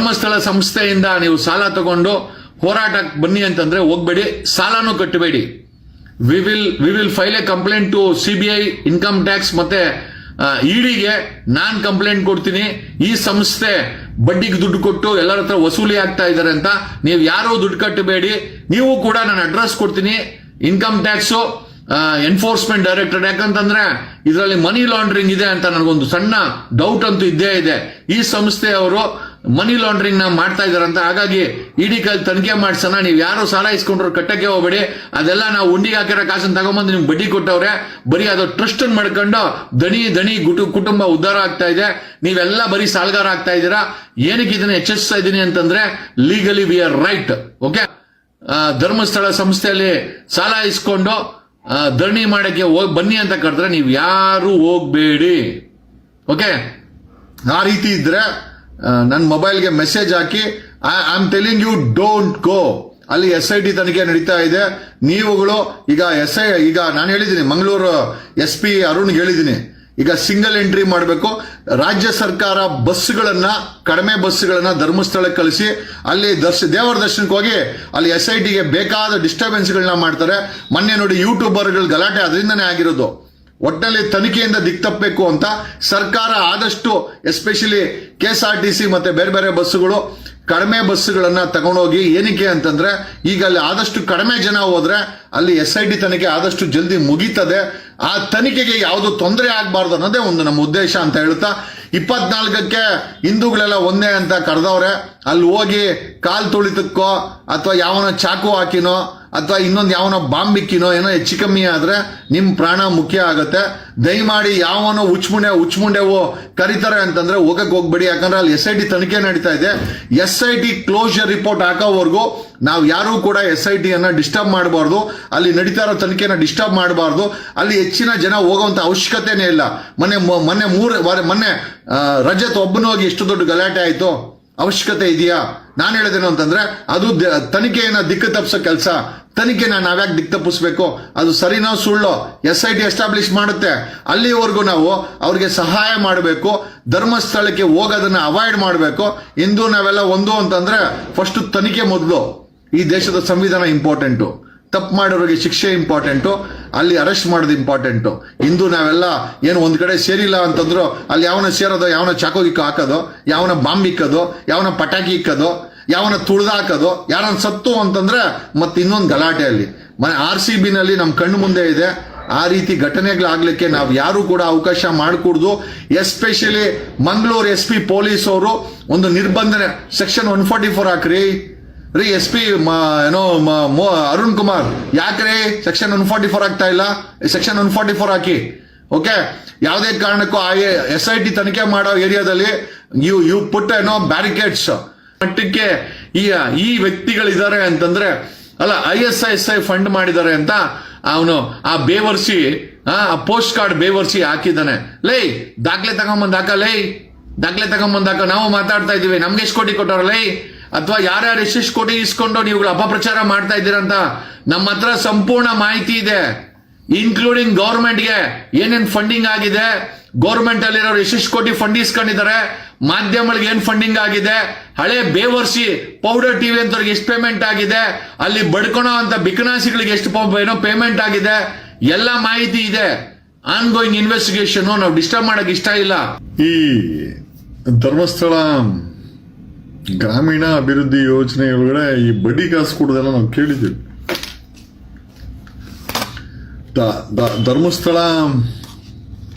ಧರ್ಮಸ್ಥಳ ಸಂಸ್ಥೆಯಿಂದ ನೀವು ಸಾಲ ತಗೊಂಡು ಹೋರಾಟಕ್ಕೆ ಬನ್ನಿ ಅಂತಂದ್ರೆ ಹೋಗ್ಬೇಡಿ, ಸಾಲನೂ ಕಟ್ಟಬೇಡಿ. We will file a complaint to CBI, income tax ಮತ್ತೆ ಇಡಿಗೆ ನಾನ್ ಕಂಪ್ಲೇಂಟ್ ಕೊಡ್ತೀನಿ. ಈ ಸಂಸ್ಥೆ ಬಡ್ಡಿಗೆ ದುಡ್ಡು ಕೊಟ್ಟು ಎಲ್ಲರ ಹತ್ರ ವಸೂಲಿ ಆಗ್ತಾ ಇದ್ದಾರೆ ಅಂತ ನೀವು ಯಾರು ದುಡ್ಡು ಕಟ್ಟಬೇಡಿ. ನೀವು ಕೂಡ ನಾನು ಅಡ್ರೆಸ್ ಕೊಡ್ತೀನಿ, ಇನ್ಕಮ್ ಟ್ಯಾಕ್ಸ್ ಎನ್ಫೋರ್ಸ್ಮೆಂಟ್ ಡೈರೆಕ್ಟರೇಟ್. ಯಾಕಂತಂದ್ರೆ ಇದರಲ್ಲಿ ಮನಿ ಲಾಂಡ್ರಿಂಗ್ ಇದೆ ಅಂತ ನನಗೊಂದು ಸಣ್ಣ ಡೌಟ್ ಅಂತೂ ಇದ್ದೇ ಇದೆ. ಈ ಸಂಸ್ಥೆಯವರು ಮನಿ ಲಾಂಡ್ರಿಂಗ್ ನ ಮಾಡ್ತಾ ಇದಾರಂತ. ಹಾಗಾಗಿ ಇಡಿ ಕೈ ತನಿಖೆ ಮಾಡ್ಸೋಣ. ನೀವು ಯಾರು ಸಾಲ ಇಸ್ಕೊಂಡ್ರು ಕಟ್ಟಕ್ಕೆ ಹೋಗ್ಬೇಡಿ. ಅದೆಲ್ಲ ನಾವು ಉಂಡಿಗೆ ಹಾಕಿರೋ ಕಾಸನ್ನು ತಗೊಂಬಂದು ನಿಮ್ಗೆ ಬಡ್ಡಿ ಕೊಟ್ಟವ್ರೆ. ಬರೀ ಅದು ಟ್ರಸ್ಟ್ ಮಾಡ್ಕೊಂಡು ದಣಿ ಕುಟುಂಬ ಉದ್ಧಾರ ಆಗ್ತಾ ಇದೆ. ನೀವೆಲ್ಲ ಬರೀ ಸಾಲಗಾರ ಆಗ್ತಾ ಇದ್ದೀರಾ. ಏನಕ್ಕೆ ಇದನ್ನ ಎಚ್ಚರಿಸ್ತಾ ಇದ್ದೀನಿ ಅಂತಂದ್ರೆ legally we are right. Okay, Dharmasthala ಸಂಸ್ಥೆಯಲ್ಲಿ ಸಾಲ ಇಸ್ಕೊಂಡು ಧರಣಿ ಮಾಡಕ್ಕೆ ಬನ್ನಿ ಅಂತ ಕರೆದ್ರೆ ನೀವು ಯಾರು ಹೋಗ್ಬೇಡಿ. ಓಕೆ, ಆ ರೀತಿ ಇದ್ರೆ ನನ್ನ ಮೊಬೈಲ್ಗೆ ಮೆಸೇಜ್ ಹಾಕಿ, I am telling you don't go. ಅಲ್ಲಿ SIT ತನಿಖೆ ನಡೀತಾ ಇದೆ. ನೀವುಗಳು ಈಗ ನಾನು ಹೇಳಿದ್ದೀನಿ, ಮಂಗಳೂರು SP ಅರುಣ್ಗೆ ಹೇಳಿದ್ದೀನಿ, ಈಗ ಸಿಂಗಲ್ ಎಂಟ್ರಿ ಮಾಡಬೇಕು. ರಾಜ್ಯ ಸರ್ಕಾರ ಬಸ್ಗಳನ್ನ, ಕಡಿಮೆ ಬಸ್ಗಳನ್ನ ಧರ್ಮಸ್ಥಳಕ್ಕೆ ಕಳಿಸಿ ಅಲ್ಲಿ ದೇವರ ದರ್ಶನಕ್ಕೆ ಹೋಗಿ ಅಲ್ಲಿ SITಗೆ ಬೇಕಾದ ಡಿಸ್ಟರ್ಬೆನ್ಸ್ಗಳನ್ನ ಮಾಡ್ತಾರೆ. ಮೊನ್ನೆ ನೋಡಿ ಯೂಟ್ಯೂಬರ್ಗಳು ಗಲಾಟೆ ಅದರಿಂದನೇ ಆಗಿರೋದು. ಒಟ್ಟಿನಲ್ಲಿ ತನಿಖೆಯಿಂದ ದಿಕ್ತಪ್ಪಬೇಕು ಅಂತ ಸರ್ಕಾರ ಆದಷ್ಟು ಎಸ್ಪೆಷಲಿ KSRTC ಮತ್ತೆ ಬೇರೆ ಬೇರೆ ಬಸ್ಸುಗಳು ಕಡಿಮೆ ಬಸ್ಸುಗಳನ್ನ ತಗೊಂಡೋಗಿ, ಏನಕ್ಕೆ ಅಂತಂದ್ರೆ ಈಗ ಅಲ್ಲಿ ಆದಷ್ಟು ಕಡಿಮೆ ಜನ ಹೋದ್ರೆ ಅಲ್ಲಿ SIT ತನಿಖೆ ಆದಷ್ಟು ಜಲ್ದಿ ಮುಗೀತದೆ. ಆ ತನಿಖೆಗೆ ಯಾವುದು ತೊಂದರೆ ಆಗಬಾರ್ದು ಅನ್ನೋದೇ ಒಂದು ನಮ್ಮ ಉದ್ದೇಶ ಅಂತ ಹೇಳ್ತಾ, 24ಕ್ಕೆ ಹಿಂದೂಗಳೆಲ್ಲ ಒಂದೇ ಅಂತ ಕರೆದವ್ರೆ. ಅಲ್ಲಿ ಹೋಗಿ ಕಾಲ್ ತುಳಿತಕ್ಕೋ ಅಥವಾ ಯಾವನ ಚಾಕು ಹಾಕಿನೋ ಅಥವಾ ಇನ್ನೊಂದು ಯಾವನ ಬಾಂಬ್ ಇಕ್ಕಿನೋ ಏನೋ ಹೆಚ್ಚು ಕಮ್ಮಿ ಆದ್ರೆ ನಿಮ್ ಪ್ರಾಣ ಮುಖ್ಯ ಆಗತ್ತೆ. ದಯಮಾಡಿ ಯಾವನೋ ಉಚ್ಮುಂಡೆವೋ ಕರೀತಾರೆ ಅಂತಂದ್ರೆ ಹೋಗ್ಬೇಡಿ. ಯಾಕಂದ್ರೆ ಅಲ್ಲಿ SIT ತನಿಖೆ ನಡೀತಾ ಇದೆ. SIT ಕ್ಲೋಜರ್ ರಿಪೋರ್ಟ್ ಹಾಕೋವರೆಗೂ ನಾವು ಯಾರೂ ಕೂಡ SIT ಅನ್ನ ಡಿಸ್ಟರ್ಬ್ ಮಾಡಬಾರ್ದು. ಅಲ್ಲಿ ನಡೀತಾ ಇರೋ ತನಿಖೆನ ಡಿಸ್ಟರ್ಬ್ ಮಾಡಬಾರ್ದು. ಅಲ್ಲಿ ಹೆಚ್ಚಿನ ಜನ ಹೋಗುವಂತ ಅವಶ್ಯಕತೆನೇ ಇಲ್ಲ. ಮೊನ್ನೆ ರಜತ್ ಒಬ್ಬನೋಗಿ ಎಷ್ಟು ದೊಡ್ಡ ಗಲಾಟೆ ಆಯ್ತು, ಅವಶ್ಯಕತೆ ಇದೆಯಾ? ನಾನು ಹೇಳಿದೇನು ಅಂತಂದ್ರೆ ಅದು ತನಿಖೆಯನ್ನ ದಿಕ್ಕು ತಪ್ಪಿಸೋ ಕೆಲಸ. ತನಿಖೆನ ನಾವ್ಯಾಕೆ ದಿಕ್ಕು ತಪ್ಪಿಸ್ಬೇಕು? ಅದು ಸರಿನೋ ಸುಳ್ಳೋ SIT ಎಸ್ಟಾಬ್ಲಿಷ್ ಮಾಡುತ್ತೆ. ಅಲ್ಲಿವರೆಗೂ ನಾವು ಅವ್ರಿಗೆ ಸಹಾಯ ಮಾಡಬೇಕು. ಧರ್ಮಸ್ಥಳಕ್ಕೆ ಹೋಗೋದನ್ನ ಅವಾಯ್ಡ್ ಮಾಡಬೇಕು. ಇಂದು ನಾವೆಲ್ಲ ಒಂದು ಅಂತಂದ್ರೆ ಫಸ್ಟ್ ತನಿಖೆ ಮೊದಲು. ಈ ದೇಶದ ಸಂವಿಧಾನ ಇಂಪಾರ್ಟೆಂಟು, ತಪ್ಪು ಮಾಡೋರಿಗೆ ಶಿಕ್ಷೆ ಇಂಪಾರ್ಟೆಂಟು, ಅಲ್ಲಿ ಅರೆಸ್ಟ್ ಮಾಡೋದು ಇಂಪಾರ್ಟೆಂಟು. ಇಂದು ನಾವೆಲ್ಲ ಏನು ಒಂದ್ ಕಡೆ ಸೇರಿಲ್ಲ ಅಂತಂದ್ರು ಅಲ್ಲಿ ಯಾವನ ಸೇರೋದು, ಯಾವನ ಚಾಕು ಹಾಕೋದು, ಯಾವನ ಬಾಂಬ್ ಇಕ್ಕೋದು, ಯಾವನ ಪಟಾಕಿ ಇಕ್ಕೋದು, ಯಾವನ ತುಳಿದಾಕೋದು, ಯಾರನ್ನ ಸತ್ತು ಅಂತಂದ್ರೆ ಮತ್ತೆ ಇನ್ನೊಂದು ಗಲಾಟೆ. ಅಲ್ಲಿ RCB ನಲ್ಲಿ ನಮ್ಮ ಕಣ್ಣು ಮುಂದೆ ಇದೆ. ಆ ರೀತಿ ಘಟನೆಗಳಾಗ್ಲಿಕ್ಕೆ ನಾವು ಯಾರು ಕೂಡ ಅವಕಾಶ ಮಾಡಿಕೊಡ್ದು. ಎಸ್ಪೆಷಲಿ ಮಂಗಳೂರು SP ಪೊಲೀಸ್ ಅವರು ಒಂದು ನಿರ್ಬಂಧನೆ ಸೆಕ್ಷನ್ 144 ಹಾಕ್ರಿ. SP ಅರುಣ್ ಕುಮಾರ್, ಯಾಕ್ರಿ ಸೆಕ್ಷನ್ 144 ಆಗ್ತಾ ಇಲ್ಲ? ಸೆಕ್ಷನ್ 144 ಹಾಕಿ. ಓಕೆ, ಯಾವುದೇ ಕಾರಣಕ್ಕೂ SIT ತನಿಖೆ ಮಾಡೋ ಏರಿಯಾದಲ್ಲಿ ಯು ಪುಟ್ ಬ್ಯಾರಿಕೇಡ್ಸ್. ಮಟ್ಟಕ್ಕೆ ಈ ವ್ಯಕ್ತಿಗಳಿದ್ದಾರೆ ಅಂತಂದ್ರೆ ಅಲ್ಲ, ISI ಫಂಡ್ ಮಾಡಿದ್ದಾರೆ ಅಂತ ಅವನು ಆ ಬೇವರ್ಸಿ ಪೋಸ್ಟ್ ಕಾರ್ಡ್ ಬೇವರ್ಸಿ ಹಾಕಿದ್ದಾನೆ. ದಾಖಲೆ ತಗೊಂಬಂದ್ ಹಾಕ. ನಾವು ಮಾತಾಡ್ತಾ ಇದೀವಿ, ನಮ್ಗೆ ಎಷ್ಟು ಕೋಟಿ ಕೊಟ್ಟವ್ರ ಅಥವಾ ಯಾರ್ಯಾರು ಎಷ್ಟೆಷ್ಟು ಕೋಟಿ ಇಸ್ಕೊಂಡು ನೀವುಗಳು ಅಪಪ್ರಚಾರ ಮಾಡ್ತಾ ಇದ್ದೀರಂತ ನಮ್ಮ ಹತ್ರ ಸಂಪೂರ್ಣ ಮಾಹಿತಿ ಇದೆ. ಇನ್ಕ್ಲೂಡಿಂಗ್ ಗೌರ್ಮೆಂಟ್ಗೆ ಏನೇನ್ ಫಂಡಿಂಗ್ ಆಗಿದೆ, ಗೌರ್ಮೆಂಟ್ ಅಲ್ಲಿರೋರು ಎಷ್ಟೆಷ್ಟು ಕೋಟಿ ಫಂಡ್ ಇಸ್ಕೊಂಡಿದ್ದಾರೆ, ಮಾಧ್ಯಮಗಳಿಗೆ ಏನ್ ಫಂಡಿಂಗ್ ಆಗಿದೆ, ಹಳೆ ಬೇವರ್ಸಿ ಪೌಡರ್ TV ಅಂತವ್ರಿಗೆ ಎಷ್ಟು ಪೇಮೆಂಟ್ ಆಗಿದೆ, ಅಲ್ಲಿ ಬಡ್ಕೊಳೋ ಅಂತ ಬಿಕನಾಸಿಗಳಿಗೆ ಎಷ್ಟು ಪೇಮೆಂಟ್ ಆಗಿದೆ, ಎಲ್ಲ ಮಾಹಿತಿ ಇದೆ. On going investigation. ನಾವು ಡಿಸ್ಟರ್ಬ್ ಮಾಡಕ್ ಇಷ್ಟ ಇಲ್ಲ. ಈ ಧರ್ಮಸ್ಥಳ ಗ್ರಾಮೀಣ ಅಭಿವೃದ್ಧಿ ಯೋಜನೆ ಒಳಗಡೆ ಈ ಬಡ್ಡಿ ಕಾಸು ಕೊಡೋದೆಲ್ಲ ನಾವು ಕೇಳಿದ್ದೀವಿ. ಧರ್ಮಸ್ಥಳ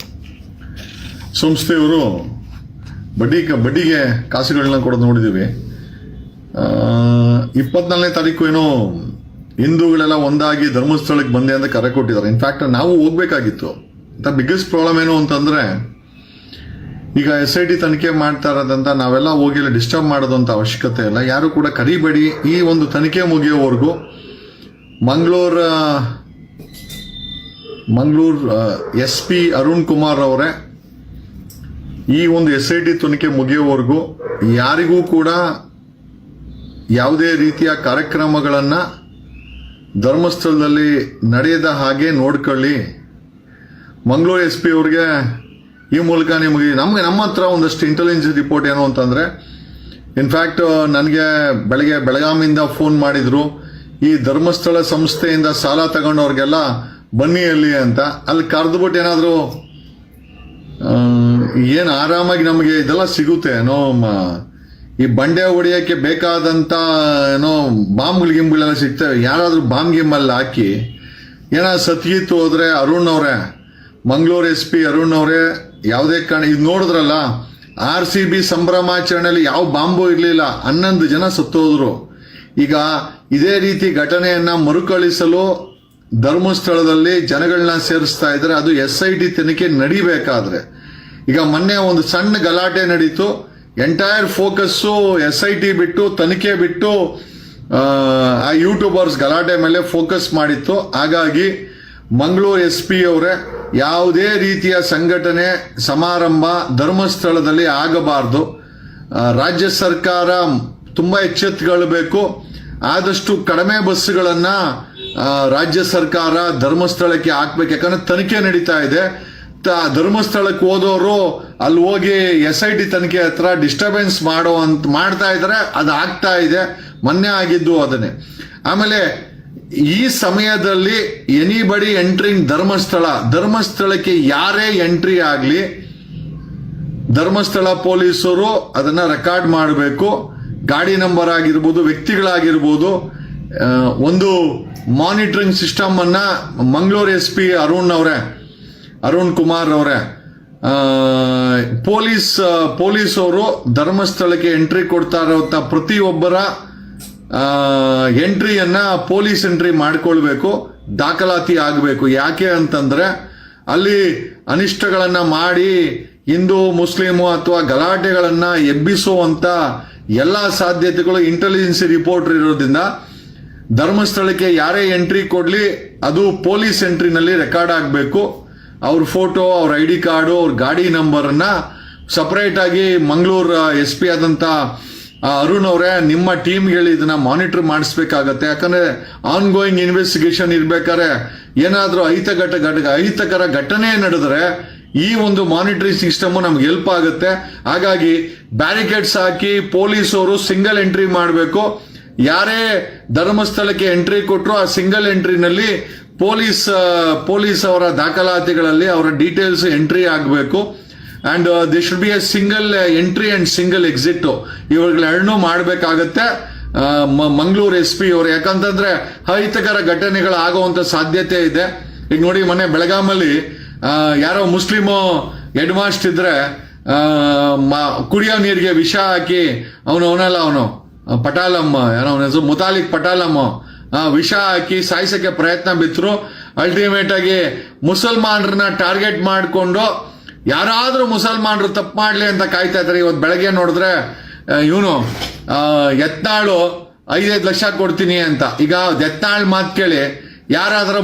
ಸಂಸ್ಥೆಯವರು ಬಡ್ಡಿಗೆ ಕಾಸುಗಳನ್ನ ಕೊಡೋದು ನೋಡಿದ್ದೀವಿ. 24ನೇ ತಾರೀಕು ಏನೋ ಹಿಂದೂಗಳೆಲ್ಲ ಒಂದಾಗಿ ಧರ್ಮಸ್ಥಳಕ್ಕೆ ಬಂದೆ ಅಂತ ಕರೆ ಕೊಟ್ಟಿದ್ದಾರೆ. ಇನ್ಫ್ಯಾಕ್ಟ್ ನಾವು ಹೋಗ್ಬೇಕಾಗಿತ್ತು. ಬಿಗ್ಗೆಸ್ಟ್ ಪ್ರಾಬ್ಲಮ್ ಏನು ಅಂತಂದ್ರೆ ಈಗ SIT ತನಿಖೆ ಮಾಡ್ತಾ ಇರೋದಂತ ನಾವೆಲ್ಲ ಹೋಗಿ ಡಿಸ್ಟರ್ಬ್ ಮಾಡೋದು ಅಂತ ಅವಶ್ಯಕತೆ ಇಲ್ಲ. ಯಾರು ಕೂಡ ಕರಿಬೇಡಿ. ಈ ಒಂದು ತನಿಖೆ ಮುಗಿಯೋವರೆಗೂ ಮಂಗಳೂರು SP ಅರುಣ್ ಕುಮಾರ್ ಅವರೇ ಈ ಒಂದು SIT ತನಿಖೆ ಮುಗಿಯೋವರೆಗೂ ಯಾರಿಗೂ ಕೂಡ ಯಾವುದೇ ರೀತಿಯ ಕಾರ್ಯಕ್ರಮಗಳನ್ನ ಧರ್ಮಸ್ಥಳದಲ್ಲಿ ನಡೆಯದ ಹಾಗೆ ನೋಡ್ಕೊಳ್ಳಿ. ಮಂಗಳೂರು SP ಅವ್ರಿಗೆ ಈ ಮೂಲಕ ನಿಮಗೆ ನಮ್ಮ ಹತ್ರ ಒಂದಷ್ಟು ಇಂಟೆಲಿಜೆನ್ಸ್ ರಿಪೋರ್ಟ್ ಏನು ಅಂತಂದ್ರೆ ಇನ್ಫ್ಯಾಕ್ಟ್ ನನಗೆ ಬೆಳಗ್ಗೆ ಬೆಳಗಾಮಿಂದ ಫೋನ್ ಮಾಡಿದ್ರು, ಈ ಧರ್ಮಸ್ಥಳ ಸಂಸ್ಥೆಯಿಂದ ಸಾಲ ತಗೊಂಡವ್ರಿಗೆಲ್ಲ ಬನ್ನಿ ಅಲ್ಲಿ ಅಂತ. ಅಲ್ಲಿ ಕರೆದ್ಬಿಟ್ಟು ಏನಾದ್ರು ಏನು ಆರಾಮಾಗಿ ನಮಗೆ ಇದೆಲ್ಲ ಸಿಗುತ್ತೆ ಏನೋ, ಈ ಬಂಡೆ ಹೊಡಿಯೋಕ್ಕೆ ಬೇಕಾದಂತ ಏನೋ ಬಾಂಬ್ಗಳು ಗಿಂಬ್ಗಳೆಲ್ಲ ಸಿಗ್ತವೆ. ಯಾರಾದ್ರೂ ಬಾಂಬ್ ಗಿಂಬಲ್ಲಿ ಹಾಕಿ ಏನಾದ್ರು ಸತ್ಗೀತು ಹೋದ್ರೆ ಅರುಣ್ ಅವರೇ, ಮಂಗಳೂರು SP ಅರುಣ್ ಅವರೇ, ಯಾವುದೇ ಕಾರಣ ಇದು ನೋಡಿದ್ರಲ್ಲ, RCB ಸಂಭ್ರಮಾಚರಣೆಯಲ್ಲಿ ಯಾವ ಬಾಂಬು ಇರಲಿಲ್ಲ, 11 ಜನ ಸತ್ತೋದ್ರು. ಈಗ ಇದೇ ರೀತಿ ಘಟನೆಯನ್ನ ಮರುಕಳಿಸಲು ಧರ್ಮಸ್ಥಳದಲ್ಲಿ ಜನಗಳನ್ನ ಸೇರಿಸ್ತಾ ಇದ್ರೆ ಅದು SIT ತನಿಖೆ ನಡಿಬೇಕಾದ್ರೆ. ಈಗ ಮೊನ್ನೆ ಒಂದು ಸಣ್ಣ ಗಲಾಟೆ ನಡೀತು, ಎಂಟೈರ್ ಫೋಕಸ್ಸು SIT ಬಿಟ್ಟು ತನಿಖೆ ಬಿಟ್ಟು ಆ ಯೂಟ್ಯೂಬರ್ಸ್ ಗಲಾಟೆ ಮೇಲೆ ಫೋಕಸ್ ಮಾಡಿತ್ತು. ಹಾಗಾಗಿ ಮಂಗಳೂರು SP ಅವರೇ, ಯಾವುದೇ ರೀತಿಯ ಸಂಘಟನೆ ಸಮಾರಂಭ ಧರ್ಮಸ್ಥಳದಲ್ಲಿ ಆಗಬಾರದು. ರಾಜ್ಯ ಸರ್ಕಾರ ತುಂಬಾ ಎಚ್ಚೆತ್ತುಗೊಳ್ಳಬೇಕು. ಆದಷ್ಟು ಕಡಿಮೆ ಬಸ್ಸುಗಳನ್ನ ರಾಜ್ಯ ಸರ್ಕಾರ ಧರ್ಮಸ್ಥಳಕ್ಕೆ ಹಾಕ್ಬೇಕು. ಯಾಕಂದ್ರೆ ತನಿಖೆ ನಡೀತಾ ಇದೆ. ಧರ್ಮಸ್ಥಳಕ್ಕೆ ಹೋದವರು ಅಲ್ಲಿ ಹೋಗಿ SIT ತನಿಖೆ ಹತ್ರ ಡಿಸ್ಟರ್ಬೆನ್ಸ್ ಮಾಡ್ತಾ ಇದ್ದಾರೆ. ಅದು ಆಗ್ತಾ ಇದೆ, ಮೊನ್ನೆ ಆಗಿದ್ದು ಅದನ್ನೇ. ಆಮೇಲೆ ಈ ಸಮಯದಲ್ಲಿ ಎನಿಬಡಿ ಎಂಟ್ರಿಂಗ್ ಧರ್ಮಸ್ಥಳಕ್ಕೆ ಯಾರೇ ಎಂಟ್ರಿ ಆಗಲಿ ಧರ್ಮಸ್ಥಳ ಪೊಲೀಸರು ಅದನ್ನ ರೆಕಾರ್ಡ್ ಮಾಡಬೇಕು. ಗಾಡಿ ನಂಬರ್ ಆಗಿರ್ಬೋದು, ವ್ಯಕ್ತಿಗಳಾಗಿರ್ಬೋದು, ಒಂದು ಮಾನಿಟರಿಂಗ್ ಸಿಸ್ಟಮ್ ಅನ್ನ ಮಂಗಳೂರು SP ಅರುಣ್ ಕುಮಾರ್ ಅವರೇ, ಪೊಲೀಸ್ ಅವರು ಧರ್ಮಸ್ಥಳಕ್ಕೆ ಎಂಟ್ರಿ ಕೊಡ್ತಾ ಇರೋಂಥ ಪ್ರತಿಯೊಬ್ಬರ ಎಂಟ್ರಿಯನ್ನ ಪೊಲೀಸ್ ಎಂಟ್ರಿ ಮಾಡ್ಕೊಳ್ಬೇಕು, ದಾಖಲಾತಿ ಆಗಬೇಕು. ಯಾಕೆ ಅಂತಂದ್ರೆ ಅಲ್ಲಿ ಅನಿಷ್ಟಗಳನ್ನ ಮಾಡಿ ಹಿಂದೂ ಮುಸ್ಲಿಮು ಅಥವಾ ಗಲಾಟೆಗಳನ್ನ ಎಬ್ಬಿಸುವಂತ ಎಲ್ಲಾ ಸಾಧ್ಯತೆಗಳು ಇಂಟೆಲಿಜೆನ್ಸಿ ರಿಪೋರ್ಟ್ ಇರೋದ್ರಿಂದ ಧರ್ಮಸ್ಥಳಕ್ಕೆ ಯಾರೇ ಎಂಟ್ರಿ ಕೊಡ್ಲಿ ಅದು ಪೊಲೀಸ್ ಎಂಟ್ರಿನಲ್ಲಿ ರೆಕಾರ್ಡ್ ಆಗಬೇಕು. ಅವ್ರ ಫೋಟೋ, ಅವ್ರ ID ಕಾರ್ಡು, ಅವ್ರ ಗಾಡಿ ನಂಬರನ್ನ ಸಪರೇಟ್ ಆಗಿ ಮಂಗಳೂರು SP ಆದಂತ ಅರುಣ್ ಅವರೇ, ನಿಮ್ಮ ಟೀಮ್ಗಳು ಇದನ್ನ ಮಾನಿಟರ್ ಮಾಡಿಸ್ಬೇಕಾಗತ್ತೆ. ಯಾಕಂದ್ರೆ ಆನ್ ಗೋಯಿಂಗ್ ಇನ್ವೆಸ್ಟಿಗೇಷನ್ ಇರ್ಬೇಕಾದ್ರೆ ಏನಾದ್ರೂ ಅಹಿತಕರ ಘಟನೆ ನಡೆದ್ರೆ ಈ ಒಂದು ಮಾನಿಟರಿಂಗ್ ಸಿಸ್ಟಮ್ ನಮ್ಗೆ ಹೆಲ್ಪ್ ಆಗುತ್ತೆ. ಹಾಗಾಗಿ ಬ್ಯಾರಿಕೇಡ್ಸ್ ಹಾಕಿ ಪೊಲೀಸರು ಸಿಂಗಲ್ ಎಂಟ್ರಿ ಮಾಡಬೇಕು. ಯಾರೇ ಧರ್ಮಸ್ಥಳಕ್ಕೆ ಎಂಟ್ರಿ ಕೊಟ್ಟರು ಆ ಸಿಂಗಲ್ ಎಂಟ್ರಿನಲ್ಲಿ ಪೊಲೀಸ್ ಅವರ ದಾಖಲಾತಿಗಳಲ್ಲಿ ಅವರ ಡೀಟೇಲ್ಸ್ ಎಂಟ್ರಿ ಆಗಬೇಕು. And they should be a single entry and single exit. ಇವುಗಳೆರಡನ್ನೂ ಮಾಡಬೇಕಾಗತ್ತೆ ಮಂಗಳೂರು SP ಅವರು. ಯಾಕಂತಂದ್ರೆ ಅಹಿತಕರ ಘಟನೆಗಳು ಆಗುವಂತ ಸಾಧ್ಯತೆ ಇದೆ. ಈಗ ನೋಡಿ, ಮೊನ್ನೆ ಬೆಳಗಾಮಲ್ಲಿ ಯಾರೋ ಮುಸ್ಲಿಮು ಹೆಡ್ ಮಾಸ್ಟರ್ ಇದ್ರೆ ಕುಡಿಯೋ ನೀರಿಗೆ ವಿಷ ಹಾಕಿ ಅವನು ಪಟಾಲಮ್ಮ, ಏನೋ ಅವನ ಹೆಸರು ಮುತಾಲಿಕ್ ಪಟಾಲಮ್ಮ, ವಿಷ ಹಾಕಿ ಸಾಯಿಸಕ್ಕೆ ಪ್ರಯತ್ನ ಬಿತ್ತರು. ಅಲ್ಟಿಮೇಟ್ ಆಗಿ ಮುಸಲ್ಮಾನರನ್ನ ಟಾರ್ಗೆಟ್ ಮಾಡಿಕೊಂಡು ಯಾರಾದ್ರೂ ಮುಸಲ್ಮಾನರು ತಪ್ಪು ಮಾಡ್ಲಿ ಅಂತ ಕಾಯ್ತಾ ಇದ್ದಾರೆ. ಇವತ್ತು ಬೆಳಗ್ಗೆ ನೋಡಿದ್ರೆ ಇವನು ಯತ್ನಾಳು 5 ಲಕ್ಷ ಕೊಡ್ತೀನಿ ಅಂತ. ಈಗ ಯತ್ನಾಳ್ ಮಾತು ಕೇಳಿ ಯಾರಾದ್ರೂ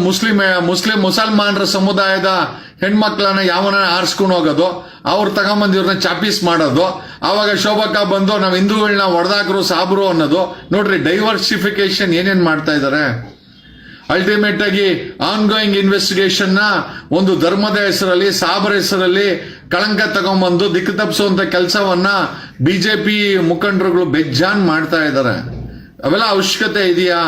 ಮುಸಲ್ಮಾನರ ಸಮುದಾಯದ ಹೆಣ್ಮಕ್ಳನ್ನ ಯಾವನ ಆರಿಸ್ಕೊಂಡು ಹೋಗೋದು, ಅವ್ರು ತಗೊಂಬಂದು ಇವ್ರನ್ನ ಚಾಪೀಸ್ ಮಾಡೋದು, ಆವಾಗ ಶೋಭಕ್ಕ ಬಂದು ನಾವು ಹಿಂದೂಗಳನ್ನ ಹೊಡೆದಾಕ್ರು ಸಾಬ್ರು ಅನ್ನೋದು. ನೋಡ್ರಿ, ಡೈವರ್ಸಿಫಿಕೇಶನ್ ಏನೇನ್ ಮಾಡ್ತಾ ಇದ್ದಾರೆ. ಅಲ್ಟಿಮೇಟ್ ಆಗಿ ಆನ್ ಗೋಯಿಂಗ್ ಇನ್ವೆಸ್ಟಿಗೇಷನ್ ನ ಒಂದು ಧರ್ಮದ ಹೆಸರಲ್ಲಿ, ಸಾಬರ ಹೆಸರಲ್ಲಿ ಕಳಂಕ ತಗೊಂಡ್ಬಂದು ದಿಕ್ಕು ತಪ್ಪಿಸುವಂತ ಕೆಲಸವನ್ನ ಬಿಜೆಪಿ ಮುಖಂಡರುಗಳು ಬೆಜ್ಜಾನ್ ಮಾಡ್ತಾ ಇದ್ದಾರೆ. ಅವೆಲ್ಲ ಅವಶ್ಯಕತೆ ಇದೆಯಾ?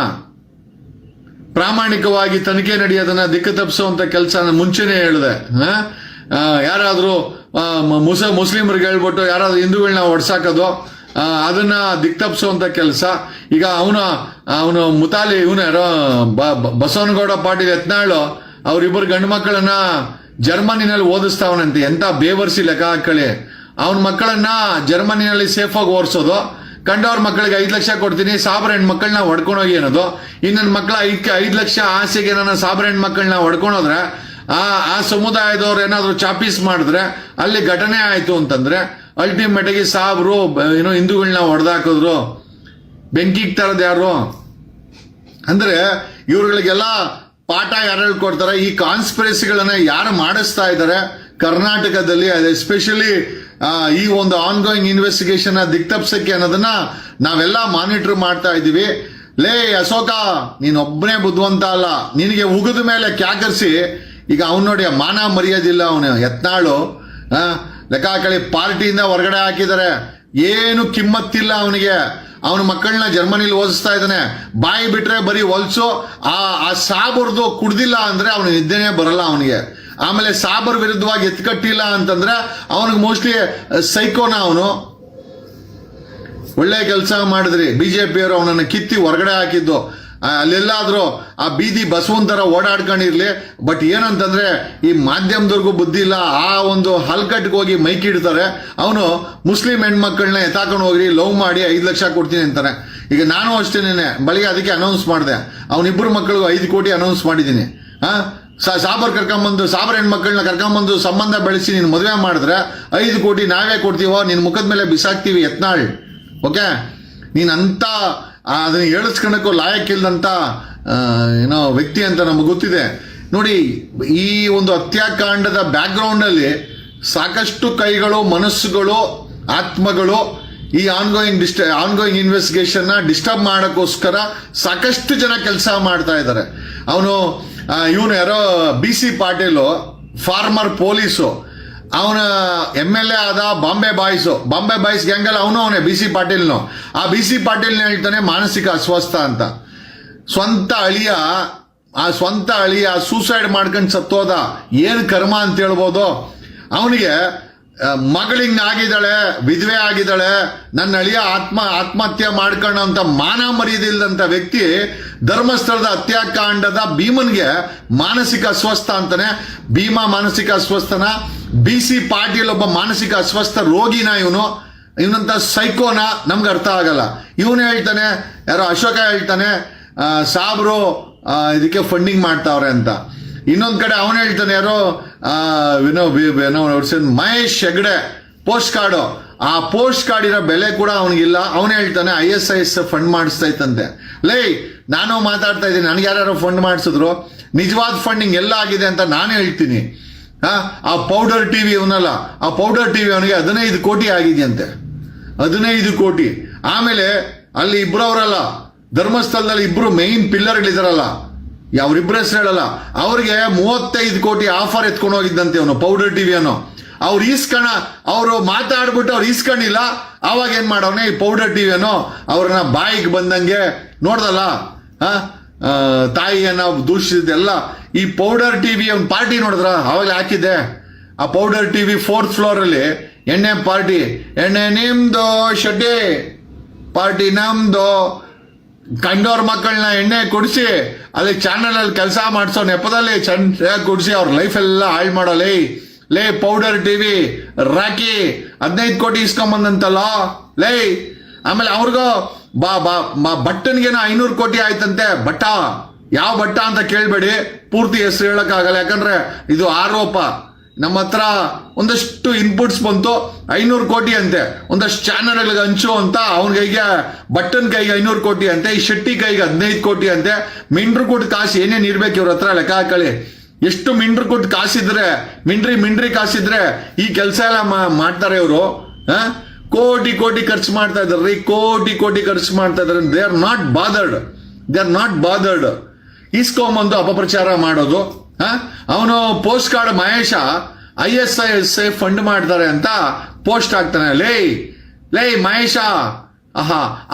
ಪ್ರಾಮಾಣಿಕವಾಗಿ ತನಿಖೆ ನಡೆಯೋದನ್ನ ದಿಕ್ಕು ತಪ್ಪಿಸುವಂತ ಕೆಲಸ ಮುಂಚೆನೆ ಹೇಳಿದೆ. ಯಾರಾದ್ರೂ ಮುಸ್ಲಿಮರಿಗೆ ಹೇಳ್ಬಿಟ್ಟು ಯಾರಾದ್ರೂ ಹಿಂದೂಗಳನ್ನ ಹೊಡ್ಸಾಕೋದು, ಅದನ್ನ ದಿಕ್ ತಪ್ಪಿಸುವಂತ ಕೆಲಸ. ಈಗ ಅವನು ಮುತಾಲಿ ಇವನು ಯಾರೋ ಬಸವನಗೌಡ ಪಾಟೀಲ್ ಯತ್ನಾಳು ಅವ್ರಿಬ್ಬರು ಗಂಡು ಮಕ್ಕಳನ್ನ ಜರ್ಮನಿನಲ್ಲಿ ಓದಿಸ್ತಾವನಂತೆ. ಎಂತ ಬೇವರ್ಸಿ ಲೆಕ್ಕ ಹಾಕಳಿ. ಅವನ ಮಕ್ಕಳನ್ನ ಜರ್ಮನಿನಲ್ಲಿ ಸೇಫ್ ಆಗಿ ಓಡಿಸೋದು, ಕಂಡವ್ರ ಮಕ್ಕಳಿಗೆ 5 ಲಕ್ಷ ಕೊಡ್ತೀನಿ, ಸಾಬ್ರ ಹೆಣ್ಮಕ್ಳನ್ನ ಹೊಡ್ಕೊಂಡೋಗಿ ಅನ್ನೋದು. ಇನ್ನೊಂದು ಮಕ್ಕಳ 5 ಲಕ್ಷ ಆಸೆಗೆ ನನ್ನ ಸಾಬ್ರ ಹೆಣ್ಮಕ್ಳನ್ನ ಹೊಡ್ಕೊಂಡೋದ್ರೆ ಆ ಸಮುದಾಯದವ್ರು ಏನಾದ್ರು ಚಾಪೀಸ್ ಮಾಡಿದ್ರೆ ಅಲ್ಲಿ ಘಟನೆ ಆಯ್ತು ಅಂತಂದ್ರೆ ಅಲ್ಟಿಮೇಟ್ ಆಗಿ ಸಾಬ್ರು ಏನೋ ಹಿಂದೂಗಳನ್ನ ಹೊಡೆದಾಕಿದ್ರು, ಬೆಂಕಿಗೆ ತರದ್ ಯಾರು ಅಂದ್ರೆ ಇವ್ರುಗಳಿಗೆಲ್ಲ ಪಾಠ ಯಾರು ಹೇಳ್ಕೊಡ್ತಾರೆ? ಈ ಕಾನ್ಸ್ಪಿರಸಿಗಳನ್ನ ಯಾರು ಮಾಡಿಸ್ತಾ ಇದ್ದಾರೆ ಕರ್ನಾಟಕದಲ್ಲಿ, ಎಸ್ಪೆಷಲಿ ಈ ಒಂದು ಆನ್ ಗೋಯಿಂಗ್ ಇನ್ವೆಸ್ಟಿಗೇಷನ್ ದಿಕ್ತಪ್ಸಕ್ಕೆ ಅನ್ನೋದನ್ನ ನಾವೆಲ್ಲ ಮಾನಿಟರ್ ಮಾಡ್ತಾ ಇದೀವಿ. ಲೇ ಅಶೋಕ, ನೀನ್ ಒಬ್ಬನೇ ಬುದ್ಧಿವಂತ ಅಲ್ಲ, ನಿನಗೆ ಉಗಿದ ಮೇಲೆ ಕ್ಯಾಕರ್ಸಿ. ಈಗ ಅವ್ನು ನೋಡಿ, ಮಾನ ಮರ್ಯಾದಿಲ್ಲ ಅವನು ಯತ್ನಾಳು. ಲೆಕ್ಕ ಹಾಕಳಿ, ಪಾರ್ಟಿಯಿಂದ ಹೊರಗಡೆ ಹಾಕಿದ್ದಾರೆ, ಏನು ಕಿಮ್ಮತ್ತಿಲ್ಲ ಅವನಿಗೆ. ಅವನ ಮಕ್ಕಳನ್ನ ಜರ್ಮನಿಲಿ ಓದಿಸ್ತಾ ಇದ್ದಾನೆ. ಬಾಯಿ ಬಿಟ್ರೆ ಬರೀ ಹೊಲ್ಸು. ಆ ಸಾಬರ್ದು ಕುಡ್ದಿಲ್ಲ ಅಂದ್ರೆ ಅವನು ನಿದ್ದೆನೇ ಬರಲ್ಲ ಅವನಿಗೆ. ಆಮೇಲೆ ಸಾಬರ್ ವಿರುದ್ಧವಾಗಿ ಎತ್ಕಟ್ಟಿಲ್ಲ ಅಂತಂದ್ರೆ ಅವನಿಗೆ ಮೋಸ್ಟ್ಲಿ ಸೈಕೋನ ಅವನು. ಒಳ್ಳೆ ಕೆಲಸ ಮಾಡಿದ್ರಿ ಬಿಜೆಪಿಯವರು, ಅವನನ್ನು ಕಿತ್ತಿ ಹೊರಗಡೆ ಹಾಕಿದ್ದು. ಅಲ್ಲೆಲ್ಲಾದ್ರೂ ಆ ಬೀದಿ ಬಸವಂತರ ಓಡಾಡ್ಕೊಂಡಿರ್ಲಿ. ಬಟ್ ಏನಂತಂದ್ರೆ ಈ ಮಾಧ್ಯಮದವ್ರಿಗೂ ಬುದ್ಧಿ ಇಲ್ಲ. ಆ ಒಂದು ಹಲ್ಕಟ್ಗೆ ಹೋಗಿ ಮೈಕ್ ಇಡ್ತಾರೆ. ಅವನು ಮುಸ್ಲಿಂ ಹೆಣ್ಮಕ್ಳನ್ನ ಎತ್ತಾಕೊಂಡು ಹೋಗ್ರಿ, ಲವ್ ಮಾಡಿ 5 ಲಕ್ಷ ಕೊಡ್ತೀನಿ ಅಂತಾನೆ. ಈಗ ನಾನು ಅಷ್ಟೇನೆ ಬೆಳಿಗ್ಗೆ ಅದಕ್ಕೆ ಅನೌನ್ಸ್ ಮಾಡಿದೆ, ಅವನಿಬ್ಬರು ಮಕ್ಕಳಿಗೂ 5 ಕೋಟಿ ಅನೌನ್ಸ್ ಮಾಡಿದ್ದೀನಿ. ಸಾಬರ್ ಹೆಣ್ಮಕ್ಳನ್ನ ಕರ್ಕೊಂಬಂದು ಸಂಬಂಧ ಬೆಳೆಸಿ ನೀನು ಮದುವೆ ಮಾಡಿದ್ರೆ 5 ಕೋಟಿ ನಾವೇ ಕೊಡ್ತೀವೋ, ನಿನ್ನ ಮುಖದ ಮೇಲೆ ಬಿಸಾಕ್ತೀವಿ ಯತ್ನಾಳ್. ಓಕೆ, ನೀನಂತ ಅದನ್ನ ಹೇಳಿಸ್ಕೊಳಕ್ಕೂ ಲಾಯಕ್ಕಿಲ್ದಂತ ಏನೋ ವ್ಯಕ್ತಿ ಅಂತ ನಮಗೆ ಗೊತ್ತಿದೆ. ನೋಡಿ, ಈ ಒಂದು ಹತ್ಯಾಕಾಂಡದ ಬ್ಯಾಕ್ಗ್ರೌಂಡ್ ಅಲ್ಲಿ ಸಾಕಷ್ಟು ಕೈಗಳು, ಮನಸ್ಸುಗಳು, ಆತ್ಮಗಳು ಈ ಆನ್ಗೋಯಿಂಗ್ ಇನ್ವೆಸ್ಟಿಗೇಷನ್ ಡಿಸ್ಟರ್ಬ್ ಮಾಡೋಕ್ಕೋಸ್ಕರ ಸಾಕಷ್ಟು ಜನ ಕೆಲಸ ಮಾಡ್ತಾ ಇದ್ದಾರೆ. ಇವನು ಯಾರೋ BC ಪಾಟೀಲು, ಫಾರ್ಮರ್ ಪೊಲೀಸು, ಅವನ MLA ಆದ ಬಾಂಬೆ ಬಾಯ್ಸ್ ಗ್ಯಾಂಗಲ್ಲಿ ಅವನೇ BC ಪಾಟೀಲ್ನು. ಆ BC ಪಾಟೀಲ್ನ ಹೇಳ್ತಾನೆ ಮಾನಸಿಕ ಅಸ್ವಸ್ಥ ಅಂತ. ಸ್ವಂತ ಅಳಿಯ ಸೂಸೈಡ್ ಮಾಡ್ಕೊಂಡು ಸತ್ತೋದ. ಏನು ಕರ್ಮ ಅಂತ ಹೇಳ್ಬೋದು. ಅವನಿಗೆ ಮಗಳಿಂಗ್ ಆಗಿದ್ದಾಳೆ, ವಿಧವೆ ಆಗಿದ್ದಾಳೆ, ನನ್ನ ಅಳಿಯ ಆತ್ಮಹತ್ಯೆ ಮಾಡ್ಕೊಳ್ಳೋ ಅಂತ ಮಾನ ಮರ್ಯಾದಿಲ್ದಂತ ವ್ಯಕ್ತಿ ಧರ್ಮಸ್ಥಳದ ಹತ್ಯಾಕಾಂಡದ ಭೀಮನ್ಗೆ ಮಾನಸಿಕ ಅಸ್ವಸ್ಥ ಅಂತಾನೆ. ಭೀಮಾ ಮಾನಸಿಕ ಅಸ್ವಸ್ಥನ, BC ಪಾಟೀಲ್ ಒಬ್ಬ ಮಾನಸಿಕ ಅಸ್ವಸ್ಥ ರೋಗಿನ. ಇವನಂತ ಸೈಕೋನ ನಮ್ಗೆ ಅರ್ಥ ಆಗಲ್ಲ. ಇವನು ಹೇಳ್ತಾನೆ, ಯಾರೋ ಅಶೋಕ ಹೇಳ್ತಾನೆ ಸಾಬ್ರು ಇದಕ್ಕೆ ಫಂಡಿಂಗ್ ಮಾಡ್ತಾವ್ರೆ ಅಂತ. ಇನ್ನೊಂದ್ ಕಡೆ ಅವನು ಹೇಳ್ತಾನೆ, ಯಾರೋ ಮಹೇಶ್ ಹೆಗ್ಡೆ ಪೋಸ್ಟ್ ಕಾರ್ಡು, ಆ ಪೋಸ್ಟ್ ಕಾರ್ಡ್ ಇರೋ ಬೆಲೆ ಕೂಡ ಅವನಿಗಿಲ್ಲ. ಅವನೇ ಹೇಳ್ತಾನೆ ISIS ಫಂಡ್ ಮಾಡಿಸ್ತಾ ಇತ್ತಂತೆ. ನಾನು ಮಾತಾಡ್ತಾ ಇದ್ದೀನಿ, ನನಗೆ ಯಾರು ಫಂಡ್ ಮಾಡಿಸಿದ್ರು, ನಿಜವಾದ ಫಂಡಿಂಗ್ ಎಲ್ಲ ಆಗಿದೆ ಅಂತ ನಾನು ಹೇಳ್ತೀನಿ. ಆ ಪೌಡರ್ ಟಿವಿ ಅವನಲ್ಲ, ಆ ಪೌಡರ್ ಟಿವಿ ಅವನಿಗೆ 15 ಕೋಟಿ ಆಗಿದೆಯಂತೆ, 15 ಕೋಟಿ. ಆಮೇಲೆ ಅಲ್ಲಿ ಇಬ್ಬರವರಲ್ಲ, ಧರ್ಮಸ್ಥಳದಲ್ಲಿ ಇಬ್ರು ಮೇನ್ ಪಿಲ್ಲರ್ಗಳಿದಾರಲ್ಲ, ಅವ್ರಿಬ್ರ ಹೆಸರು ಹೇಳಲ್ಲ, ಅವ್ರಿಗೆ 35 ಕೋಟಿ ಆಫರ್ ಎತ್ಕೊಂಡು ಹೋಗಿದ್ದಂತೆ ಅವನು ಪೌಡರ್ ಟಿವಿ ಅನ್ನೋ. ಅವರು ಮಾತಾಡ್ಬಿಟ್ಟು ಅವ್ರು ಈಸ್ಕೊಂಡಿಲ್ಲ. ಅವಾಗ ಏನ್ ಮಾಡವನೆ ಈ ಪೌಡರ್ ಟಿವಿ ಅನ್ನೋ ಅವ್ರನ್ನ ಬಾಯಿಗೆ ಬಂದಂಗೆ ನೋಡ್ದಲ್ಲ, ತಾಯಿಯನ್ನ ದೂಷಿಸಿದ್ದೆಲ್ಲ. ಈ ಪೌಡರ್ ಟಿವಿ ಒಂದು ಪಾರ್ಟಿ ನೋಡಿದ್ರ ಅವಾಗ ಹಾಕಿದ್ದೆ. ಆ ಪೌಡರ್ ಟಿವಿ 4th ಫ್ಲೋರ್ ಅಲ್ಲಿ ಎಣ್ಣೆ ಪಾರ್ಟಿ, ಎಣ್ಣೆ ನಿಮ್ದು, ಶೆಡ್ಡಿ ಪಾರ್ಟಿ ನಮ್ದು, ಕಂಡೋರ್ ಮಕ್ಕಳನ್ನ ಎಣ್ಣೆ ಕುಡಿಸಿ ಅಲ್ಲಿ ಚಾನಲ್ ಅಲ್ಲಿ ಕೆಲಸ ಮಾಡಿಸೋ ನೆಪದಲ್ಲಿ ಚೆನ್ನಾಗಿ ಕುಡಿಸಿ ಅವ್ರ ಲೈಫ್ ಎಲ್ಲ ಹಾಳು ಮಾಡೋ. ಲೇ ಪೌಡರ್ ಟಿವಿ ರಾಕಿ 15 ಕೋಟಿ ಇಸ್ಕೊಂಬಂದಂತಲ್ಲ ಲೇ. ಆಮೇಲೆ ಅವ್ರಿಗೂ ಬಟ್ಟನ್ಗೇನೋ 500 ಕೋಟಿ ಆಯ್ತಂತೆ. ಬಟ್ಟ ಯಾವ ಬಟ್ಟ ಅಂತ ಕೇಳಬೇಡಿ, ಪೂರ್ತಿ ಹೆಸರು ಹೇಳಕ್ಕಾಗಲ್ಲ, ಯಾಕಂದ್ರೆ ಇದು ಆರೋಪ. ನಮ್ಮ ಹತ್ರ ಒಂದಷ್ಟು ಇನ್ಪುಟ್ಸ್ ಬಂತು, 500 ಕೋಟಿ ಅಂತೆ ಒಂದಷ್ಟು ಚಾನಲ್ಗಳಿಗೆ ಹಂಚು ಅಂತ. ಅವನ ಕೈಗೆ ಬಟ್ಟನ್ ಕೈಗೆ 500 ಕೋಟಿ ಅಂತೆ, ಈ ಶೆಟ್ಟಿ ಕೈಗೆ 15 ಕೋಟಿ ಅಂತೆ. ಮಿಂಡ್ರು ಕೊಟ್ಟು ಕಾಸು ಏನೇನು ಇರ್ಬೇಕು ಇವ್ರ ಹತ್ರ ಲೆಕ್ಕ ಹಾಕಳಿ. ಎಷ್ಟು ಮಿಂಡ್ರು ಕೊಟ್ಟು ಕಾಸಿದ್ರೆ, ಮಿಂಡ್ರಿ ಕಾಸಿದ್ರೆ ಈ ಕೆಲಸ ಎಲ್ಲ ಮಾಡ್ತಾರೆ ಇವರು. ಕೋಟಿ ಖರ್ಚು ಮಾಡ್ತಾ ಇದಾರೆ, ಕೋಟಿ ಖರ್ಚು ಮಾಡ್ತಾ ಇದಾರೆ. ದೇ ಆರ್ ನಾಟ್ ಬಾದರ್ಡ್ ಇಸ್ಕೊಂಬಂದು ಅಪಪ್ರಚಾರ ಮಾಡೋದು. ಅವನು post card Mahesh ISIS fund ಮಾಡ್ತಾರೆ ಅಂತ ಪೋಸ್ಟ್ ಹಾಕ್ತಾನೆ. ಲೇ ಮಹೇಶ,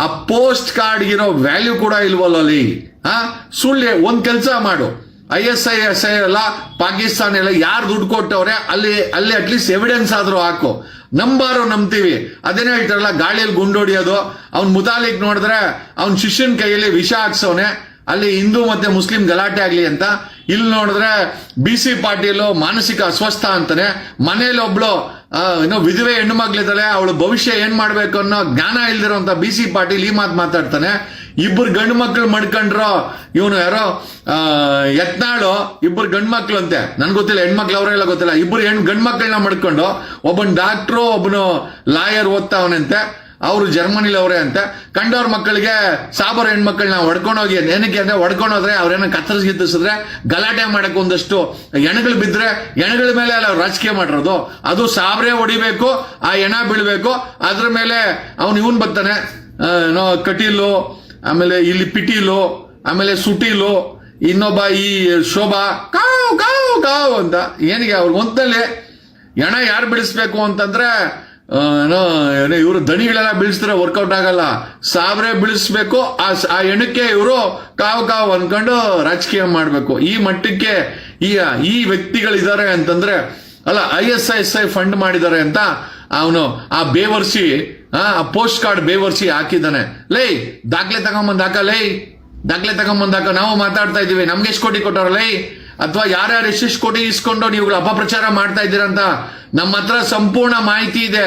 ಆ ಪೋಸ್ಟ್ ಕಾರ್ಡ್ ಇರೋ ವ್ಯಾಲ್ಯೂ ಕೂಡ ಇಲ್ವಲ್ಲ ಲೇ. ಸುಳ್ಳು. ಒಂದ್ ಕೆಲಸ ಮಾಡು, ISIS ಎಲ್ಲ ಪಾಕಿಸ್ತಾನ ಎಲ್ಲ ಯಾರು ದುಡ್ಡು ಕೊಟ್ಟವ್ರೆ ಅಲ್ಲಿ ಅಟ್ಲೀಸ್ಟ್ ಎವಿಡೆನ್ಸ್ ಆದ್ರೂ ಹಾಕು, ನಂಬಾರು ನಂಬ್ತೀವಿ. ಅದೇನೇ ಹೇಳ್ತಾರಲ್ಲ, ಗಾಳಿಯಲ್ಲಿ ಗುಂಡೊಡಿಯೋದು. ಅವ್ನ್ ಮುತಾಲಿಕ್ ನೋಡಿದ್ರೆ ಅವ್ನ ಶಿಷ್ಯನ ಕೈಯಲ್ಲಿ ವಿಷ ಹಾಕ್ಸವನೆ, ಅಲ್ಲಿ ಹಿಂದೂ ಮತ್ತೆ ಮುಸ್ಲಿಂ ಗಲಾಟೆ ಆಗ್ಲಿ ಅಂತ. ಇಲ್ಲಿ ನೋಡಿದ್ರೆ BC ಪಾಟೀಲು ಮಾನಸಿಕ ಅಸ್ವಸ್ಥ ಅಂತಾನೆ. ಮನೇಲಿ ಒಬ್ಳು ವಿಧವೆ ಹೆಣ್ಣು ಮಗಳಿದ್ದಾಳೆ, ಅವಳು ಭವಿಷ್ಯ ಏನ್ ಮಾಡ್ಬೇಕು ಅನ್ನೋ ಜ್ಞಾನ ಇಲ್ದಿರೋಂತ BC ಪಾಟೀಲ್ ಈ ಮಾತಾಡ್ತಾನೆ. ಇಬ್ಬರು ಗಂಡು ಮಕ್ಳು ಮಾಡ್ಕೊಂಡ್ರು. ಇವನು ಯಾರೋ ಯತ್ನಾಳು, ಇಬ್ಬರು ಗಂಡು ಮಕ್ಳು ಅಂತೆ, ನನ್ಗೆ ಗೊತ್ತಿಲ್ಲ, ಹೆಣ್ಮಕ್ಳು ಅವರೆಲ್ಲ ಗೊತ್ತಿಲ್ಲ. ಇಬ್ಬರು ಗಂಡು ಮಕ್ಕಳನ್ನ ಮಾಡ್ಕೊಂಡು ಒಬ್ಬನ್ ಡಾಕ್ಟ್ರು ಒಬ್ಬನು ಲಾಯರ್ ಓದ್ತಾವನಂತೆ. ಅವರು ಜರ್ಮನಿಲಿ ಅವರೇ ಅಂತೆ. ಕಂಡವ್ರ ಮಕ್ಕಳಿಗೆ ಸಾಬರ್ ಹೆಣ್ಮಕ್ಳನ್ನ ಹೊಡ್ಕೊಂಡೋಗಿ, ಏನಕ್ಕೆ ಅಂದ್ರೆ ಹೊಡ್ಕೊಂಡೋದ್ರೆ ಅವ್ರೇನ ಕತ್ತರಿಸಿದ್ರೆ ಗಲಾಟೆ ಮಾಡಕ್ಕೆ ಒಂದಷ್ಟು ಎಣಗಳು ಬಿದ್ರೆ ಎಣಗಳ ಮೇಲೆ ಅಲ್ಲ ಅವ್ರು ರಾಜಕೀಯ ಮಾಡಿರೋದು. ಅದು ಸಾಬ್ರೆ ಹೊಡಿಬೇಕು, ಆ ಎಣ ಬೀಳ್ಬೇಕು, ಅದ್ರ ಮೇಲೆ ಇವನ್ ಬರ್ತಾನೆ ಕಟೀಲು, ಆಮೇಲೆ ಇಲ್ಲಿ ಪಿಟೀಲು, ಆಮೇಲೆ ಸುಟೀಲು, ಇನ್ನೊಬ್ಬ ಈ ಶೋಭಾ ಕಾವು ಅಂತ. ಏನಿಗೆ ಅವ್ರ ಒಂದಲ್ಲಿ ಎಣ ಯಾರು ಬಿಡಿಸ್ಬೇಕು ಅಂತಂದ್ರೆ ಏನೋ ಇವರು ದಣಿಗಳೆಲ್ಲ ಬೀಳಿಸಿದ್ರೆ ವರ್ಕೌಟ್ ಆಗಲ್ಲ, ಸಾವಿರ ಬೀಳಿಸ್ಬೇಕು. ಆ ಹೆಣಕ್ಕೆ ಇವರು ಕಾವು ಅನ್ಕೊಂಡು ರಾಜಕೀಯ ಮಾಡ್ಬೇಕು. ಈ ಮಟ್ಟಕ್ಕೆ ಈ ವ್ಯಕ್ತಿಗಳಿದ್ದಾರೆ ಅಂತಂದ್ರೆ, ಅಲ್ಲ ISI ಫಂಡ್ ಮಾಡಿದ್ದಾರೆ ಅಂತ ಅವನು ಆ ಬೇವರ್ಸಿ ಆ ಪೋಸ್ಟ್ ಕಾರ್ಡ್ ಬೇವರ್ಸಿ ಹಾಕಿದ್ದಾನೆ. ಲೈ ದಾಖಲೆ ತಗೊಂಬಂದ್ ಹಾಕ, ನಾವು ಮಾತಾಡ್ತಾ ಇದೀವಿ, ನಮ್ಗೆ ಎಷ್ಟು ಕೋಟಿ ಕೊಟ್ಟವ್ರ ಲೈ, ಅಥವಾ ಯಾರ್ಯಾರು ಎಷ್ಟೆಷ್ಟು ಕೋಟಿ ಇಸ್ಕೊಂಡು ನೀವುಗಳು ಅಪಪ್ರಚಾರ ಮಾಡ್ತಾ ಇದ್ದೀರಂತ ನಮ್ಮ ಹತ್ರ ಸಂಪೂರ್ಣ ಮಾಹಿತಿ ಇದೆ.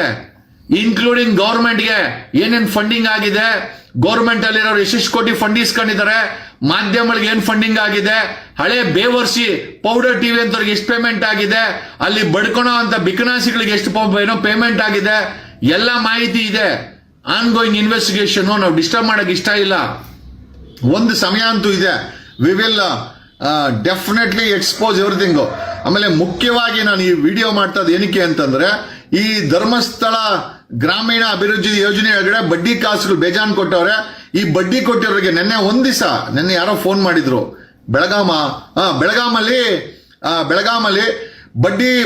ಇನ್ಕ್ಲೂಡಿಂಗ್ ಗೌರ್ಮೆಂಟ್ಗೆ ಏನೇನ್ ಫಂಡಿಂಗ್ ಆಗಿದೆ, ಗೌರ್ಮೆಂಟ್ ಅಲ್ಲಿರೋರು ಎಷ್ಟೆಷ್ಟು ಕೋಟಿ ಫಂಡ್ ಇಸ್ಕೊಂಡಿದ್ದಾರೆ, ಮಾಧ್ಯಮಗಳಿಗೆ ಏನ್ ಫಂಡಿಂಗ್ ಆಗಿದೆ, ಹಳೆ ಬೇವರ್ಸಿ ಪೌಡರ್ ಟಿವಿ ಅಂತವ್ರಿಗೆ ಎಷ್ಟು ಪೇಮೆಂಟ್ ಆಗಿದೆ, ಅಲ್ಲಿ ಬಡ್ಕೊಳೋ ಅಂತ ಬಿಕನಾಸಿಗಳಿಗೆ ಎಷ್ಟು ಪೇಮೆಂಟ್ ಆಗಿದೆ, ಎಲ್ಲ ಮಾಹಿತಿ ಇದೆ. ಆನ್ ಗೋಯಿಂಗ್ ಇನ್ವೆಸ್ಟಿಗೇಷನ್, ನಾವು ಡಿಸ್ಟರ್ಬ್ ಮಾಡಕ್ ಇಷ್ಟ ಇಲ್ಲ. ಒಂದು ಸಮಯ ಅಂತೂ ಇದೆ, we will definitely expose everything. ಆಮೇಲೆ ಮುಖ್ಯವಾಗಿ ನಾನು ಈ ವಿಡಿಯೋ ಮಾಡ್ತಾ ಏನಕ್ಕೆ ಅಂತಂದ್ರೆ, ಈ ಧರ್ಮಸ್ಥಳ ಗ್ರಾಮೀಣ ಅಭಿವೃದ್ಧಿ ಯೋಜನೆ ಒಳಗಡೆ ಬಡ್ಡಿ ಕಾಸುಗಳು ಬೇಜಾನ್ ಕೊಟ್ಟವ್ರೆ. ಈ ಬಡ್ಡಿ ಕೊಟ್ಟಿರೋರಿಗೆ ನೆನ್ನೆ ಯಾರೋ ಫೋನ್ ಮಾಡಿದ್ರು, ಬೆಳಗಾಮಲ್ಲಿ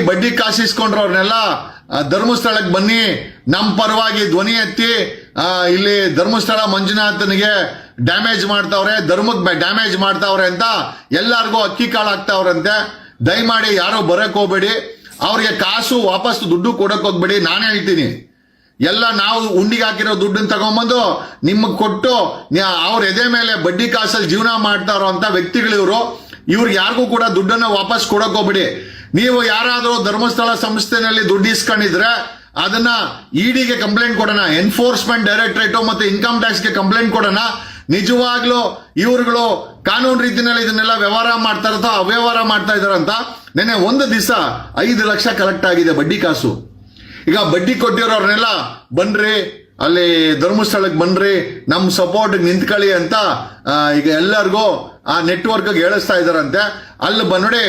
ಬಡ್ಡಿ ಕಾಸು ಇಸ್ಕೊಂಡ್ರವ್ರನ್ನೆಲ್ಲ ಧರ್ಮಸ್ಥಳಕ್ಕೆ ಬನ್ನಿ, ನಮ್ಮ ಪರವಾಗಿ ಧ್ವನಿ ಎತ್ತಿ, ಇಲ್ಲಿ ಧರ್ಮಸ್ಥಳ ಮಂಜುನಾಥನಿಗೆ ಡ್ಯಾಮೇಜ್ ಮಾಡ್ತಾವ್ರೆ, ಧರ್ಮಕ್ಕೆ ಡ್ಯಾಮೇಜ್ ಮಾಡ್ತಾವ್ರೆ ಅಂತ ಎಲ್ಲಾರ್ಗೂ ಅಕ್ಕಿ ಕಾಳು ಹಾಕ್ತಾವ್ರಂತೆ. ದಯಮಾಡಿ ಯಾರು ಬರಕ್ ಹೋಗ್ಬೇಡಿ, ಅವ್ರಿಗೆ ಕಾಸು ವಾಪಸ್ ದುಡ್ಡು ಕೊಡಕ್ ಹೋಗ್ಬೇಡಿ. ನಾನು ಹೇಳ್ತೀನಿ, ಎಲ್ಲ ನಾವು ಉಂಡಿಗೆ ಹಾಕಿರೋ ದುಡ್ಡನ್ನು ತಗೊಂಬಂದು ನಿಮಗೆ ಕೊಟ್ಟು ಅವ್ರ ಎದೆ ಮೇಲೆ ಬಡ್ಡಿ ಕಾಸಲ್ಲಿ ಜೀವನ ಮಾಡ್ತಾರೋ ಅಂತ ವ್ಯಕ್ತಿಗಳು ಇವ್ರಿಗೆ ಯಾರಿಗೂ ಕೂಡ ದುಡ್ಡನ್ನು ವಾಪಸ್ ಕೊಡಕ್ ಹೋಗ್ಬೇಡಿ. ನೀವು ಯಾರಾದರೂ ಧರ್ಮಸ್ಥಳ ಸಂಸ್ಥೆನಲ್ಲಿ ದುಡ್ಡು ಇಸ್ಕೊಂಡಿದ್ರೆ ಅದನ್ನ ಇಡಿಗೆ ಕಂಪ್ಲೇಂಟ್ ಕೊಡೋಣ, ಎನ್ಫೋರ್ಸ್ಮೆಂಟ್ ಡೈರೆಕ್ಟರೇಟ್ ಮತ್ತೆ ಇನ್ಕಮ್ ಟ್ಯಾಕ್ಸ್ಗೆ ಕಂಪ್ಲೇಂಟ್ ಕೊಡೋಣ. ನಿಜವಾಗ್ಲೂ ಇವ್ರುಗಳು ಕಾನೂನು ರೀತಿಯಲ್ಲಿ ಇದನ್ನೆಲ್ಲ ವ್ಯವಹಾರ ಮಾಡ್ತಾರ ಅಥವಾ ಅವ್ಯವಹಾರ ಮಾಡ್ತಾ ಇದಾರಂತ. ನೆನ್ನೆ ಒಂದು ದಿವಸ 5 ಲಕ್ಷ ಕಲೆಕ್ಟ್ ಆಗಿದೆ ಬಡ್ಡಿ ಕಾಸು. ಈಗ ಬಡ್ಡಿ ಕೊಟ್ಟಿರೋರ್ನೆಲ್ಲ ಬನ್ರಿ, ಅಲ್ಲಿ ಧರ್ಮಸ್ಥಳಕ್ಕೆ ಬನ್ರಿ, ನಮ್ಮ ಸಪೋರ್ಟ್ ನಿಂತ್ಕೊಳ್ಳಿ ಅಂತ ಈಗ ಎಲ್ಲರಿಗೂ ಆ ನೆಟ್ವರ್ಕ್ ಹೇಳಿಸ್ತಾ ಇದಾರಂತೆ. ಅಲ್ಲಿ ನೋಡಿ